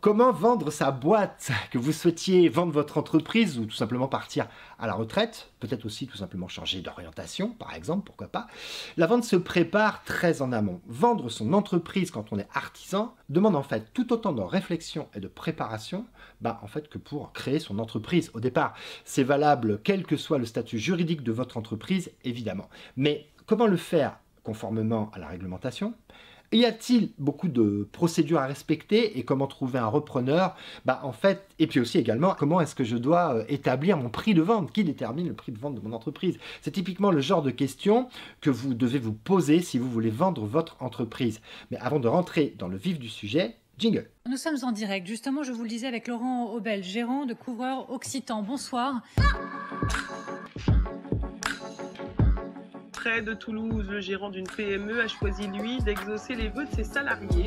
Comment vendre sa boîte? Que vous souhaitiez vendre votre entreprise ou tout simplement partir à la retraite, peut-être aussi tout simplement changer d'orientation, par exemple, pourquoi pas. La vente se prépare très en amont. Vendre son entreprise quand on est artisan demande en fait tout autant de réflexion et de préparation en fait, que pour créer son entreprise au départ. C'est valable quel que soit le statut juridique de votre entreprise, évidemment. Mais comment le faire conformément à la réglementation? Y a-t-il beaucoup de procédures à respecter et comment trouver un repreneur? En fait, et puis aussi également, comment est-ce que je dois établir mon prix de vente? Qui détermine le prix de vente de mon entreprise? C'est typiquement le genre de questions que vous devez vous poser si vous voulez vendre votre entreprise. Mais avant de rentrer dans le vif du sujet, jingle. Nous sommes en direct, justement, je vous le disais, avec Laurent Aubel, gérant de Couvreurs Occitan. Bonsoir. Près de Toulouse, le gérant d'une PME a choisi, lui, d'exaucer les vœux de ses salariés.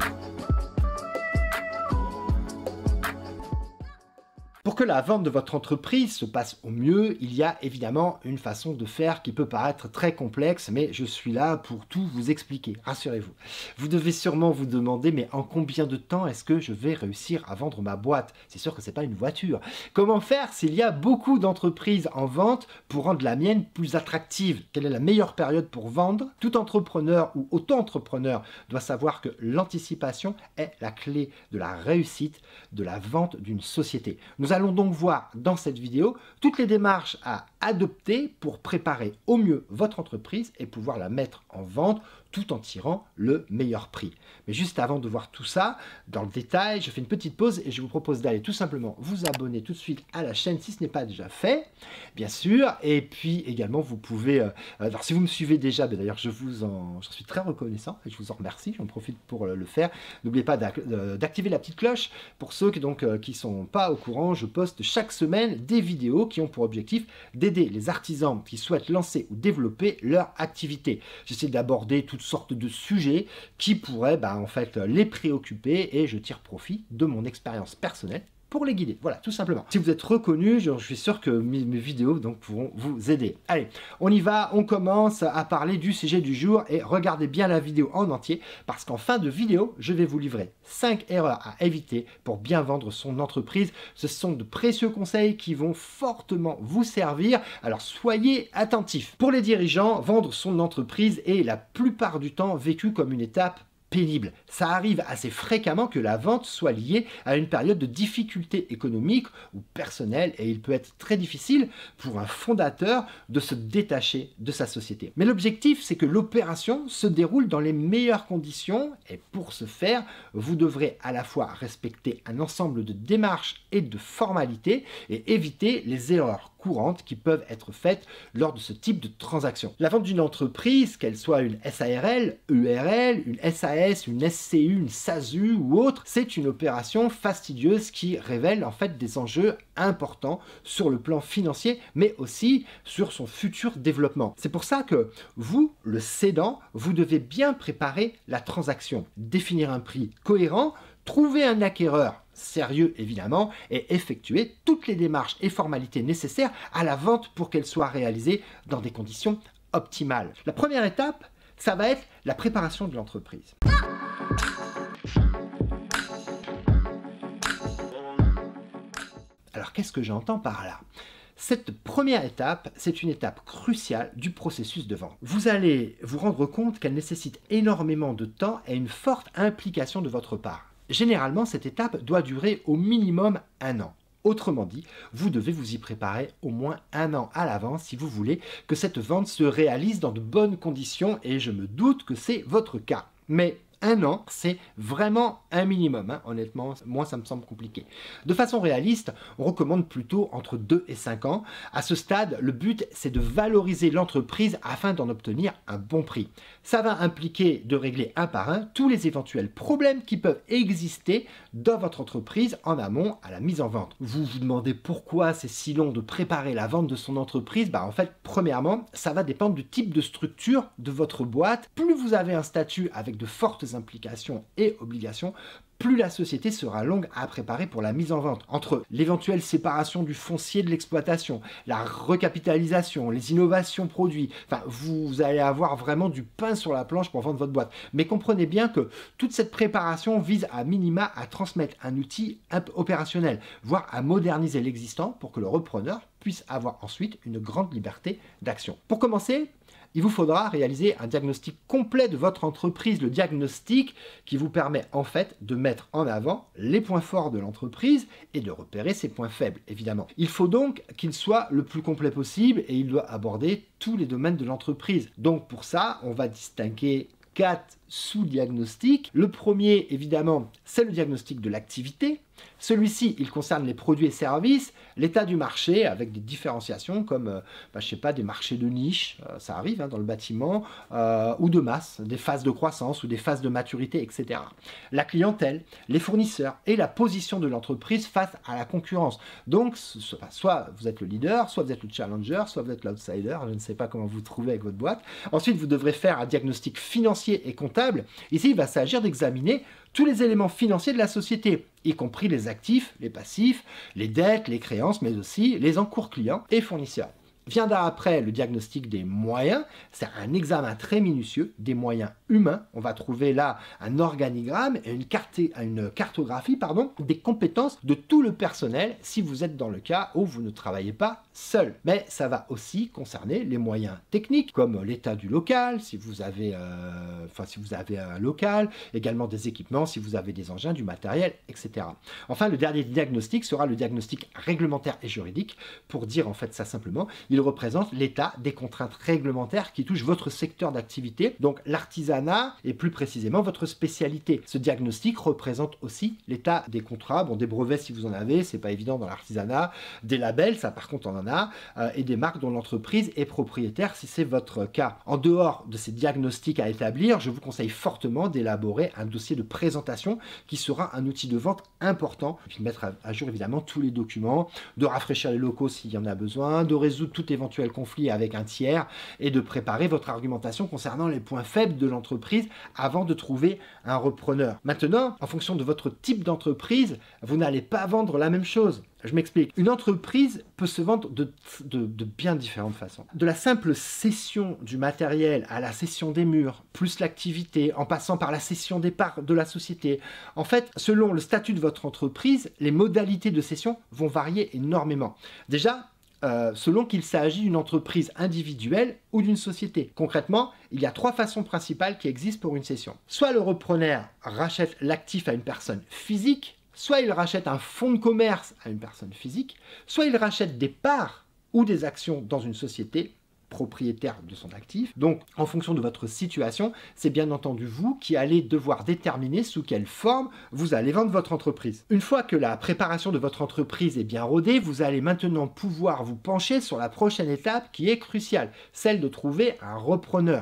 Pour que la vente de votre entreprise se passe au mieux, il y a évidemment une façon de faire qui peut paraître très complexe, mais je suis là pour tout vous expliquer, rassurez-vous. Vous devez sûrement vous demander, mais en combien de temps est-ce que je vais réussir à vendre ma boîte? C'est sûr que ce n'est pas une voiture. Comment faire s'il y a beaucoup d'entreprises en vente pour rendre la mienne plus attractive? Quelle est la meilleure période pour vendre? Tout entrepreneur ou auto-entrepreneur doit savoir que l'anticipation est la clé de la réussite de la vente d'une société. Nous allons donc voir dans cette vidéo toutes les démarches à adopter pour préparer au mieux votre entreprise et pouvoir la mettre en vente tout en tirant le meilleur prix. Mais juste avant de voir tout ça, dans le détail, je fais une petite pause et je vous propose d'aller tout simplement vous abonner tout de suite à la chaîne si ce n'est pas déjà fait, bien sûr. Et puis également, vous pouvez, alors si vous me suivez déjà, d'ailleurs j'en suis très reconnaissant et je vous en remercie, j'en profite pour le faire. N'oubliez pas d'activer la petite cloche. Pour ceux qui ne sont pas au courant, je poste chaque semaine des vidéos qui ont pour objectif d'aider les artisans qui souhaitent lancer ou développer leur activité. J'essaie d'aborder toutes sortes de sujets qui pourraient en fait les préoccuper et je tire profit de mon expérience personnelle pour les guider. Voilà, tout simplement. Si vous êtes reconnu, je suis sûr que mes vidéos pourront vous aider. Allez, on y va, on commence à parler du sujet du jour et regardez bien la vidéo en entier parce qu'en fin de vidéo, je vais vous livrer 5 erreurs à éviter pour bien vendre son entreprise. Ce sont de précieux conseils qui vont fortement vous servir, alors soyez attentifs. Pour les dirigeants, vendre son entreprise est la plupart du temps vécu comme une étape pénible. Ça arrive assez fréquemment que la vente soit liée à une période de difficulté économique ou personnelle et il peut être très difficile pour un fondateur de se détacher de sa société. Mais l'objectif, c'est que l'opération se déroule dans les meilleures conditions et pour ce faire, vous devrez à la fois respecter un ensemble de démarches et de formalités et éviter les erreurs courantes qui peuvent être faites lors de ce type de transaction. La vente d'une entreprise, qu'elle soit une SARL, EURL, une SAS, une SCU, une SASU ou autre, c'est une opération fastidieuse qui révèle en fait des enjeux importants sur le plan financier, mais aussi sur son futur développement. C'est pour ça que vous, le cédant, vous devez bien préparer la transaction, définir un prix cohérent, trouver un acquéreur sérieux évidemment et effectuer toutes les démarches et formalités nécessaires à la vente pour qu'elle soit réalisée dans des conditions optimales. La première étape, ça va être la préparation de l'entreprise. Alors qu'est-ce que j'entends par là ? Cette première étape, c'est une étape cruciale du processus de vente. Vous allez vous rendre compte qu'elle nécessite énormément de temps et une forte implication de votre part. Généralement, cette étape doit durer au minimum 1 an. Autrement dit, vous devez vous y préparer au moins 1 an à l'avance si vous voulez que cette vente se réalise dans de bonnes conditions et je me doute que c'est votre cas. Mais 1 an, c'est vraiment un minimum. Honnêtement, moi, ça me semble compliqué. De façon réaliste, on recommande plutôt entre 2 et 5 ans. À ce stade, le but, c'est de valoriser l'entreprise afin d'en obtenir un bon prix. Ça va impliquer de régler un par un tous les éventuels problèmes qui peuvent exister dans votre entreprise en amont à la mise en vente. Vous vous demandez pourquoi c'est si long de préparer la vente de son entreprise? En fait, premièrement, ça va dépendre du type de structure de votre boîte. Plus vous avez un statut avec de fortes nombreuses implications et obligations, plus la société sera longue à préparer pour la mise en vente. Entre l'éventuelle séparation du foncier de l'exploitation, la recapitalisation, les innovations produits, enfin, vous allez avoir vraiment du pain sur la planche pour vendre votre boîte. Mais comprenez bien que toute cette préparation vise à minima à transmettre un outil opérationnel, voire à moderniser l'existant pour que le repreneur puisse avoir ensuite une grande liberté d'action. Pour commencer, il vous faudra réaliser un diagnostic complet de votre entreprise, le diagnostic qui vous permet en fait de mettre en avant les points forts de l'entreprise et de repérer ses points faibles, évidemment. Il faut donc qu'il soit le plus complet possible et il doit aborder tous les domaines de l'entreprise. Donc pour ça, on va distinguer 4 sous-diagnostics. Le premier, évidemment, c'est le diagnostic de l'activité. Celui-ci, il concerne les produits et services, l'état du marché avec des différenciations comme, je sais pas, des marchés de niche, ça arrive dans le bâtiment, ou de masse, des phases de croissance ou des phases de maturité, etc. La clientèle, les fournisseurs et la position de l'entreprise face à la concurrence. Donc, soit vous êtes le leader, soit vous êtes le challenger, soit vous êtes l'outsider, je ne sais pas comment vous trouvez avec votre boîte. Ensuite, vous devrez faire un diagnostic financier et comptable. Ici, il va s'agir d'examiner tous les éléments financiers de la société, y compris les actifs, les passifs, les dettes, les créances, mais aussi les encours clients et fournisseurs. Viendra après le diagnostic des moyens, c'est un examen très minutieux des moyens humains. On va trouver là un organigramme et une cartographie des compétences de tout le personnel si vous êtes dans le cas où vous ne travaillez pas seul. Mais ça va aussi concerner les moyens techniques comme l'état du local, si vous avez un local, également des équipements, si vous avez des engins, du matériel, etc. Enfin, le dernier diagnostic sera le diagnostic réglementaire et juridique. Pour dire en fait ça simplement, il représente l'état des contraintes réglementaires qui touchent votre secteur d'activité, donc l'artisanat et plus précisément votre spécialité. Ce diagnostic représente aussi l'état des contrats, des brevets si vous en avez, c'est pas évident dans l'artisanat, des labels, ça par contre on en a, et des marques dont l'entreprise est propriétaire si c'est votre cas. En dehors de ces diagnostics à établir, je vous conseille fortement d'élaborer un dossier de présentation qui sera un outil de vente important, puis de mettre à jour évidemment tous les documents, de rafraîchir les locaux s'il y en a besoin, de résoudre tout éventuel conflit avec un tiers et de préparer votre argumentation concernant les points faibles de l'entreprise avant de trouver un repreneur. Maintenant, en fonction de votre type d'entreprise, vous n'allez pas vendre la même chose. Je m'explique. Une entreprise peut se vendre de bien différentes façons. De la simple cession du matériel à la cession des murs, plus l'activité, en passant par la cession des parts de la société. En fait, selon le statut de votre entreprise, les modalités de cession vont varier énormément. Déjà, selon qu'il s'agit d'une entreprise individuelle ou d'une société. Concrètement, il y a 3 façons principales qui existent pour une cession. Soit le repreneur rachète l'actif à une personne physique, soit il rachète un fonds de commerce à une personne physique, soit il rachète des parts ou des actions dans une société propriétaire de son actif. Donc, en fonction de votre situation, c'est bien entendu vous qui allez devoir déterminer sous quelle forme vous allez vendre votre entreprise. Une fois que la préparation de votre entreprise est bien rodée, vous allez maintenant pouvoir vous pencher sur la prochaine étape qui est cruciale, celle de trouver un repreneur.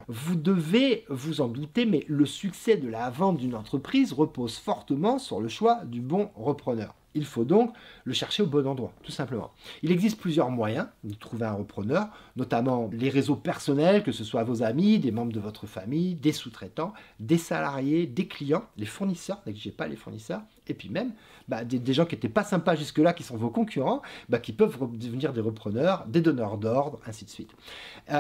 Vous devez vous en douter, mais le succès de la vente d'une entreprise repose fortement sur le choix du bon repreneur. Il faut donc le chercher au bon endroit, tout simplement. Il existe plusieurs moyens de trouver un repreneur, notamment les réseaux personnels, que ce soit vos amis, des membres de votre famille, des sous-traitants, des salariés, des clients, les fournisseurs, négligez pas les fournisseurs, et puis même des gens qui n'étaient pas sympas jusque-là, qui sont vos concurrents, qui peuvent devenir des repreneurs, des donneurs d'ordre, ainsi de suite.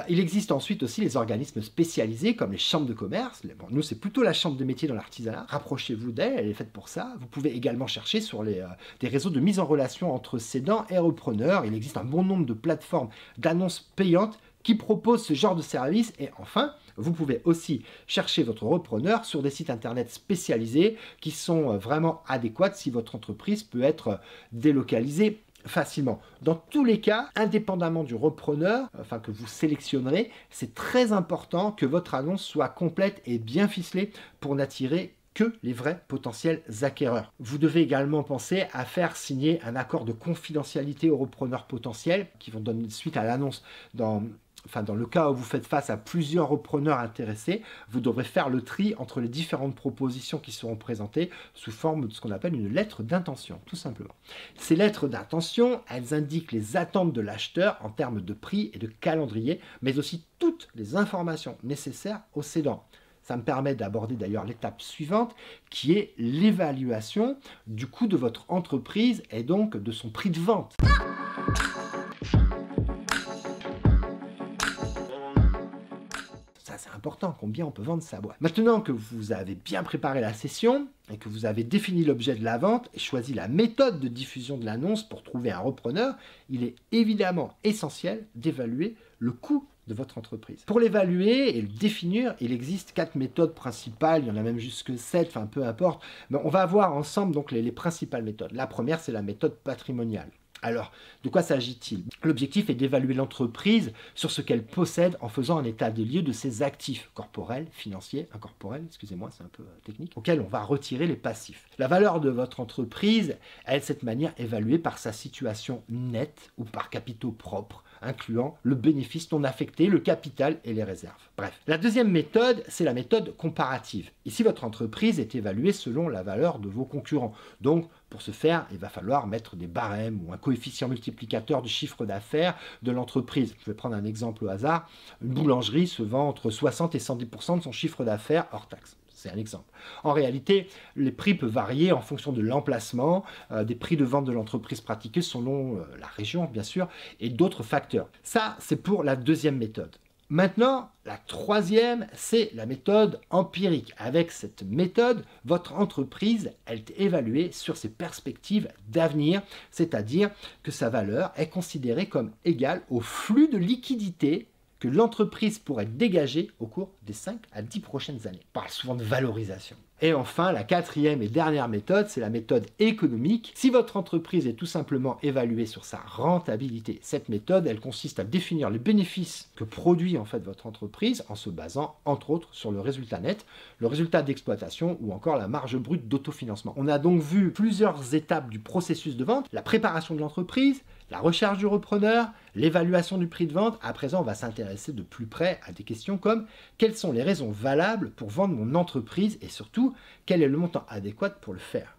Il existe ensuite aussi les organismes spécialisés, comme les chambres de commerce. Nous, c'est plutôt la chambre de métier dans l'artisanat. Rapprochez-vous d'elle, elle est faite pour ça. Vous pouvez également chercher sur des réseaux de mise en relation entre cédants et repreneurs. Il existe un bon nombre de plateformes d'annonces payantes qui proposent ce genre de service. Et enfin, vous pouvez aussi chercher votre repreneur sur des sites internet spécialisés qui sont vraiment adéquats si votre entreprise peut être délocalisée facilement. Dans tous les cas, indépendamment du repreneur, que vous sélectionnerez, c'est très important que votre annonce soit complète et bien ficelée pour n'attirer que les vrais potentiels acquéreurs. Vous devez également penser à faire signer un accord de confidentialité aux repreneurs potentiels qui vont donner suite à l'annonce dans enfin dans le cas où vous faites face à plusieurs repreneurs intéressés, vous devrez faire le tri entre les différentes propositions qui seront présentées sous forme de ce qu'on appelle une lettre d'intention, tout simplement. Ces lettres d'intention, elles indiquent les attentes de l'acheteur en termes de prix et de calendrier, mais aussi toutes les informations nécessaires au cédant. Ça me permet d'aborder d'ailleurs l'étape suivante, qui est l'évaluation du coût de votre entreprise et donc de son prix de vente. Ça, c'est important, combien on peut vendre sa boîte. Maintenant que vous avez bien préparé la session et que vous avez défini l'objet de la vente et choisi la méthode de diffusion de l'annonce pour trouver un repreneur, il est évidemment essentiel d'évaluer le coût de votre entreprise. Pour l'évaluer et le définir, il existe 4 méthodes principales, il y en a même jusque 7, enfin peu importe, mais on va voir ensemble donc les principales méthodes. La première, c'est la méthode patrimoniale. Alors, de quoi s'agit-il? L'objectif est d'évaluer l'entreprise sur ce qu'elle possède en faisant un état des lieux de ses actifs corporels, financiers, incorporels, excusez-moi, c'est un peu technique, auxquels on va retirer les passifs. La valeur de votre entreprise est de cette manière évaluée par sa situation nette ou par capitaux propres, incluant le bénéfice non affecté, le capital et les réserves. Bref. La deuxième méthode, c'est la méthode comparative. Ici, votre entreprise est évaluée selon la valeur de vos concurrents. Donc, pour ce faire, il va falloir mettre des barèmes ou un coefficient multiplicateur du chiffre d'affaires de l'entreprise. Je vais prendre un exemple au hasard. Une boulangerie se vend entre 60 et 110% de son chiffre d'affaires hors taxe. C'est un exemple. En réalité, les prix peuvent varier en fonction de l'emplacement, des prix de vente de l'entreprise pratiqués selon la région, bien sûr, et d'autres facteurs. Ça, c'est pour la deuxième méthode. Maintenant, la troisième, c'est la méthode empirique. Avec cette méthode, votre entreprise, elle est évaluée sur ses perspectives d'avenir, c'est-à-dire que sa valeur est considérée comme égale au flux de liquidité que l'entreprise pourrait dégager au cours des 5 à 10 prochaines années. On parle souvent de valorisation. Et enfin, la quatrième et dernière méthode, c'est la méthode économique. Si votre entreprise est tout simplement évaluée sur sa rentabilité, cette méthode, elle consiste à définir les bénéfices que produit en fait votre entreprise en se basant entre autres sur le résultat net, le résultat d'exploitation ou encore la marge brute d'autofinancement. On a donc vu plusieurs étapes du processus de vente, la préparation de l'entreprise, la recherche du repreneur, l'évaluation du prix de vente. À présent, on va s'intéresser de plus près à des questions comme quelles sont les raisons valables pour vendre mon entreprise et surtout, quel est le montant adéquat pour le faire.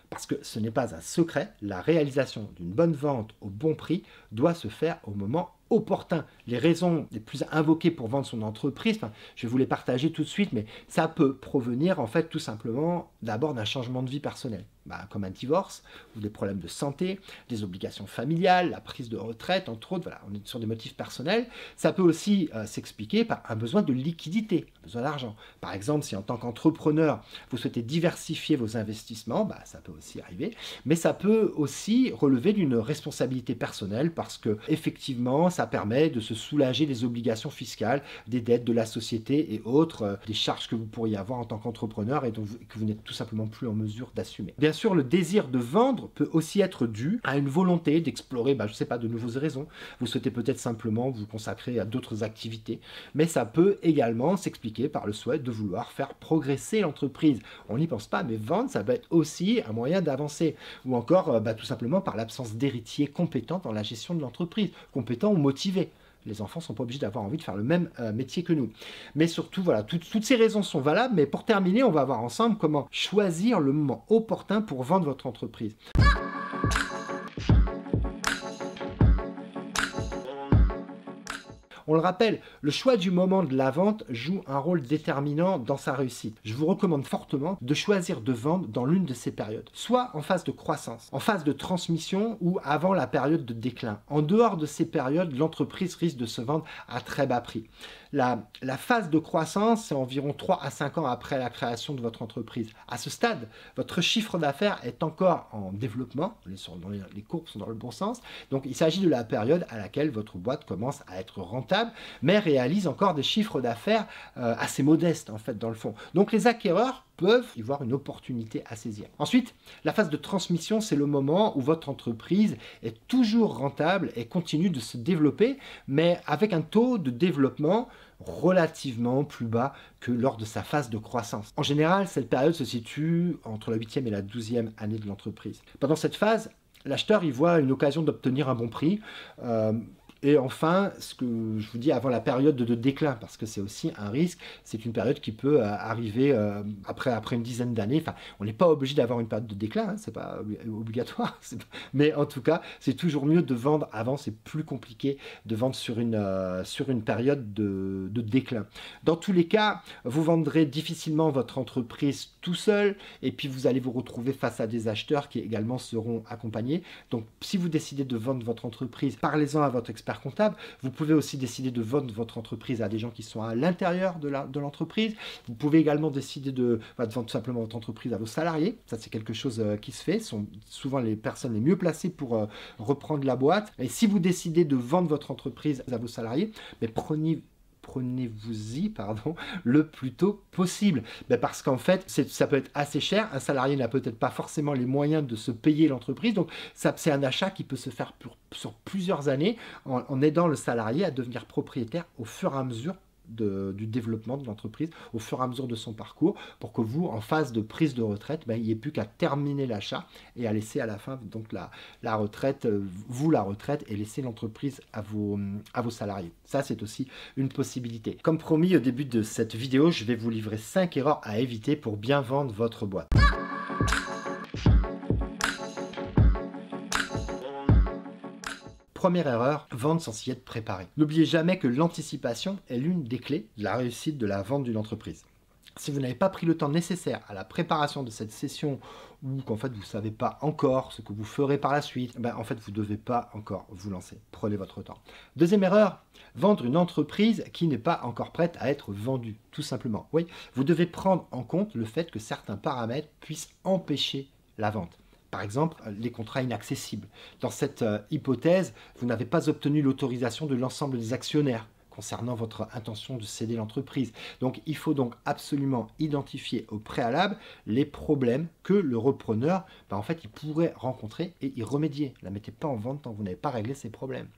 Parce que ce n'est pas un secret, la réalisation d'une bonne vente au bon prix doit se faire au moment opportun. Les raisons les plus invoquées pour vendre son entreprise, je vais vous les partager tout de suite, mais ça peut provenir en fait tout simplement d'abord d'un changement de vie personnelle, comme un divorce ou des problèmes de santé, des obligations familiales, la prise de retraite, entre autres. Voilà, on est sur des motifs personnels. Ça peut aussi s'expliquer par un besoin de liquidité, un besoin d'argent. Par exemple, si en tant qu'entrepreneur, vous souhaitez diversifier vos investissements, ça peut aussi arriver, mais ça peut aussi relever d'une responsabilité personnelle parce que effectivement, ça permet de se soulager des obligations fiscales, des dettes de la société et autres, des charges que vous pourriez avoir en tant qu'entrepreneur et que vous n'êtes tout simplement plus en mesure d'assumer. Bien sûr, le désir de vendre peut aussi être dû à une volonté d'explorer, je ne sais pas, de nouvelles raisons. Vous souhaitez peut-être simplement vous consacrer à d'autres activités, mais ça peut également s'expliquer par le souhait de vouloir faire progresser l'entreprise. On n'y pense pas, mais vendre, ça peut être aussi un moyen d'avancer, ou encore tout simplement par l'absence d'héritiers compétents dans la gestion de l'entreprise, compétents ou motivés. Les enfants ne sont pas obligés d'avoir envie de faire le même métier que nous. Mais surtout, voilà, toutes ces raisons sont valables. Mais pour terminer, on va voir ensemble comment choisir le moment opportun pour vendre votre entreprise. On le rappelle, le choix du moment de la vente joue un rôle déterminant dans sa réussite. Je vous recommande fortement de choisir de vendre dans l'une de ces périodes, soit en phase de croissance, en phase de transmission ou avant la période de déclin. En dehors de ces périodes, l'entreprise risque de se vendre à très bas prix. La phase de croissance, c'est environ 3 à 5 ans après la création de votre entreprise. À ce stade, votre chiffre d'affaires est encore en développement, les courbes sont dans le bon sens, donc il s'agit de la période à laquelle votre boîte commence à être rentable rentables, mais réalisent encore des chiffres d'affaires assez modestes en fait dans le fond. Donc les acquéreurs peuvent y voir une opportunité à saisir. Ensuite, la phase de transmission, c'est le moment où votre entreprise est toujours rentable et continue de se développer, mais avec un taux de développement relativement plus bas que lors de sa phase de croissance. En général, cette période se situe entre la 8e et la 12e année de l'entreprise. Pendant cette phase, l'acheteur y voit une occasion d'obtenir un bon prix. Et enfin, ce que je vous dis avant la période de déclin, parce que c'est aussi un risque, c'est une période qui peut arriver après une dizaine d'années. Enfin, on n'est pas obligé d'avoir une période de déclin, hein, c'est pas obligatoire. Mais en tout cas, c'est toujours mieux de vendre avant, c'est plus compliqué de vendre sur une période de déclin. Dans tous les cas, vous vendrez difficilement votre entreprise tout seul, et puis vous allez vous retrouver face à des acheteurs qui également seront accompagnés. Donc, si vous décidez de vendre votre entreprise, parlez-en à votre expert comptable. Vous pouvez aussi décider de vendre votre entreprise à des gens qui sont à l'intérieur de l'entreprise. Vous pouvez également décider de vendre tout simplement votre entreprise à vos salariés. Ça, c'est quelque chose qui se fait. Ce sont souvent les personnes les mieux placées pour reprendre la boîte. Et si vous décidez de vendre votre entreprise à vos salariés, mais prenez-vous-y le plus tôt possible. Parce qu'en fait, ça peut être assez cher. Un salarié n'a peut-être pas forcément les moyens de se payer l'entreprise. Donc, c'est un achat qui peut se faire sur plusieurs années en aidant le salarié à devenir propriétaire au fur et à mesure du développement de l'entreprise, au fur et à mesure de son parcours, pour que vous, en phase de prise de retraite, il n'y ait plus qu'à terminer l'achat et à laisser à la fin donc la retraite, la retraite, et laisser l'entreprise à vos salariés. Ça, c'est aussi une possibilité. Comme promis au début de cette vidéo, je vais vous livrer 5 erreurs à éviter pour bien vendre votre boîte. Première erreur, vendre sans s'y être préparé. N'oubliez jamais que l'anticipation est l'une des clés de la réussite de la vente d'une entreprise. Si vous n'avez pas pris le temps nécessaire à la préparation de cette session, ou qu'en fait vous ne savez pas encore ce que vous ferez par la suite, en fait vous ne devez pas encore vous lancer. Prenez votre temps. Deuxième erreur, vendre une entreprise qui n'est pas encore prête à être vendue, tout simplement. Oui, vous devez prendre en compte le fait que certains paramètres puissent empêcher la vente. Par exemple, les contrats inaccessibles. Dans cette hypothèse, vous n'avez pas obtenu l'autorisation de l'ensemble des actionnaires concernant votre intention de céder l'entreprise. Donc, il faut donc absolument identifier au préalable les problèmes que le repreneur, en fait, il pourrait rencontrer et y remédier. Ne la mettez pas en vente tant que vous n'avez pas réglé ces problèmes.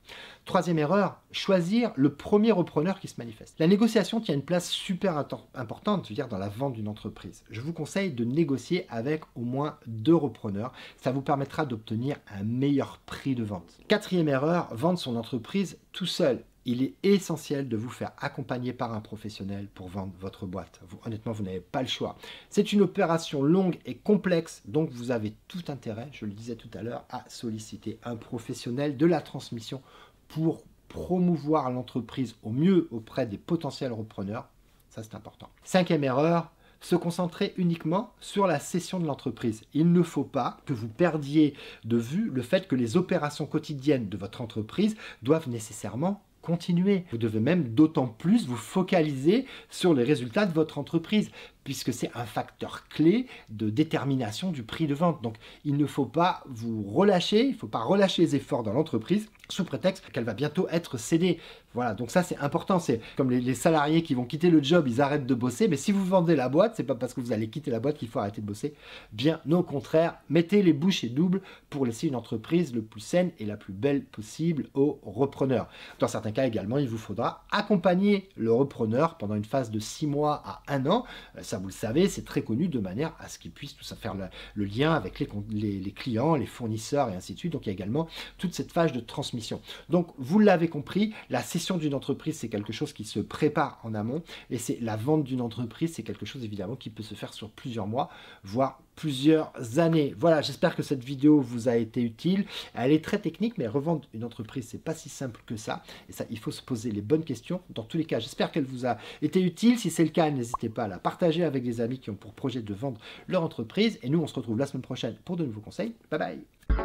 Troisième erreur, choisir le premier repreneur qui se manifeste. La négociation tient une place super importante, je veux dire, dans la vente d'une entreprise. Je vous conseille de négocier avec au moins 2 repreneurs. Ça vous permettra d'obtenir un meilleur prix de vente. Quatrième erreur, vendre son entreprise tout seul. Il est essentiel de vous faire accompagner par un professionnel pour vendre votre boîte. Honnêtement, vous n'avez pas le choix. C'est une opération longue et complexe, donc vous avez tout intérêt, je le disais tout à l'heure, à solliciter un professionnel de la transmission pour promouvoir l'entreprise au mieux auprès des potentiels repreneurs. Ça, c'est important. Cinquième erreur, se concentrer uniquement sur la cession de l'entreprise. Il ne faut pas que vous perdiez de vue le fait que les opérations quotidiennes de votre entreprise doivent nécessairement continuer. Vous devez même d'autant plus vous focaliser sur les résultats de votre entreprise, puisque c'est un facteur clé de détermination du prix de vente. Donc, il ne faut pas vous relâcher, il ne faut pas relâcher les efforts dans l'entreprise sous prétexte qu'elle va bientôt être cédée. Voilà, donc ça c'est important. C'est comme les salariés qui vont quitter le job, ils arrêtent de bosser, mais si vous vendez la boîte, c'est pas parce que vous allez quitter la boîte qu'il faut arrêter de bosser. Bien au contraire, mettez les bouchées doubles pour laisser une entreprise le plus saine et la plus belle possible aux repreneurs. Dans certains cas également, il vous faudra accompagner le repreneur pendant une phase de 6 mois à 1 an. Ça, vous le savez, c'est très connu, de manière à ce qu'il puisse tout ça faire le lien avec les clients, les fournisseurs et ainsi de suite. Donc, il y a également toute cette phase de transmission. Donc, vous l'avez compris, la cession d'une entreprise, c'est quelque chose qui se prépare en amont, et c'est la vente d'une entreprise, c'est quelque chose évidemment qui peut se faire sur plusieurs mois, voire plusieurs années. Voilà, j'espère que cette vidéo vous a été utile. Elle est très technique, mais revendre une entreprise, c'est pas si simple que ça. Et ça, il faut se poser les bonnes questions. Dans tous les cas, j'espère qu'elle vous a été utile. Si c'est le cas, n'hésitez pas à la partager avec des amis qui ont pour projet de vendre leur entreprise. Et nous, on se retrouve la semaine prochaine pour de nouveaux conseils. Bye bye!